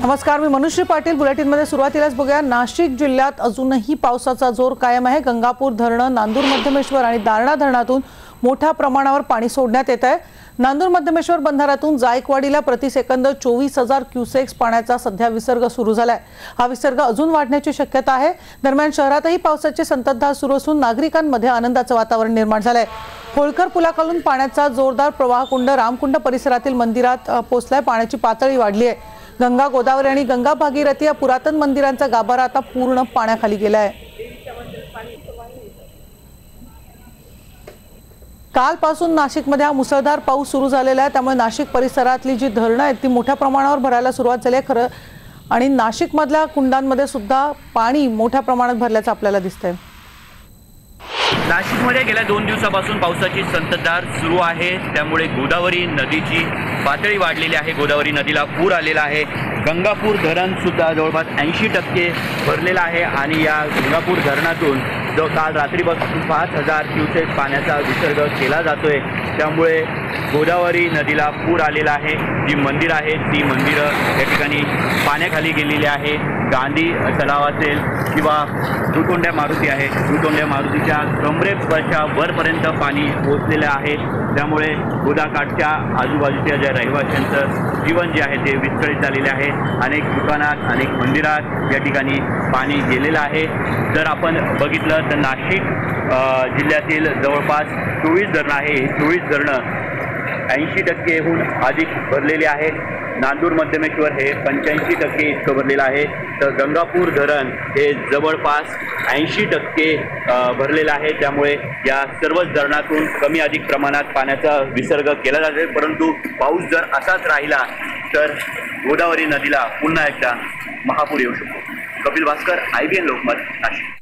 नमस्कार, मी मनुश्री पाटील। बुलेटिनमध्ये सुरुवातीलाच बघूया, नाशिक जिल्ह्यात अजूनही पावसाचा जोर कायम आहे। गंगापूर धरण, नांदूर मध्यमेश्वर आणि दारणा धरणातून मोठ्या प्रमाणावर पाणी सोडण्यात येत आहे। नांदूर मध्यमेश्वर बंधाऱ्यातून जायकवाडीला प्रति सेकंद 24,000 क्युसेक्स पाण्याचा सध्या विसर्ग सुरू झालाय। हा विसर्ग अजून वाढण्याची शक्यता आहे। दरम्यान शहरातही पावसाची संततधार सुरू असून नागरिकांमध्ये आनंदाचं वातावरण निर्माण झालंय। होळकर पुलाखालून पाण्याचा जोरदार प्रवाह कुंड रामकुंड परिसरातील मंदिरात पोहोचलाय। पाण्याची पातळी वाढली आहे। गंगा, गोदावरी आणि गंगा भागीरथी या पुरातन मंदिरांचा गाभारा आता पूर्ण पाण्याखाली गेलाय। कालपासून नाशिकमध्ये हा मुसळधार पाऊस सुरू झालेला आहे, त्यामुळे नाशिक परिसरातली जी धरणं आहेत ती मोठ्या प्रमाणावर भरायला सुरुवात झाली आहे खरं, आणि नाशिकमधल्या कुंडांमध्ये सुद्धा पाणी मोठ्या प्रमाणात भरल्याचं आपल्याला दिसतंय। नाशिकमध्ये गेल्या 2 दिवसापासून पावसाची संततधार सुरू आहे, त्यामुळे गोदावरी नदीची पातळी वाढलेली आहे। गोदावरी नदीला पूर आलेला आहे। गंगापूर धरण सुद्धा जवळपास 80% भरलेलं आहे आणि या गंगापूर धरणातून जो काल रात्रीपासून 5,000 क्युसेक पाण्याचा विसर्ग केला जातोय, त्यामुळे गोदावरी नदीला पूर आलेला आहे। जी मंदिरं आहेत ती मंदिरं या ठिकाणी पाण्याखाली गेलेली आहे। गांधी तलाव असेल किंवा दुतोंड्या मारुती आहे, दुतोंड्या मारुतीच्या कमरेच्या वरपर्यंत पाणी पोचलेलं आहे, त्यामुळे गोदाकाठच्या आजूबाजूच्या ज्या रहिवाशांचं जीवन जे आहे ते विस्कळीत झालेले आहे। अनेक दुकानात, अनेक मंदिरात या ठिकाणी पाणी गेलेलं आहे। जर आपण बघितलं तर नाशिक जिल्ह्यातील जवळपास 24 धरणं आहे। 24 धरणं 80%हून अधिक भरलेले आहे। नांदूर मध्यमेश्वर हे 85% इतकं भरलेलं आहे, तर गंगापूर धरण हे जवळपास 80% भरलेलं आहे। त्यामुळे या सर्वच धरणातून कमी अधिक प्रमाणात पाण्याचा विसर्ग केला जातो, परंतु पाऊस जर असाच राहिला तर गोदावरी नदीला पुन्हा एकदा महापूर येऊ शकतो। कपिल भास्कर, IBN लोकमत, नाशिक।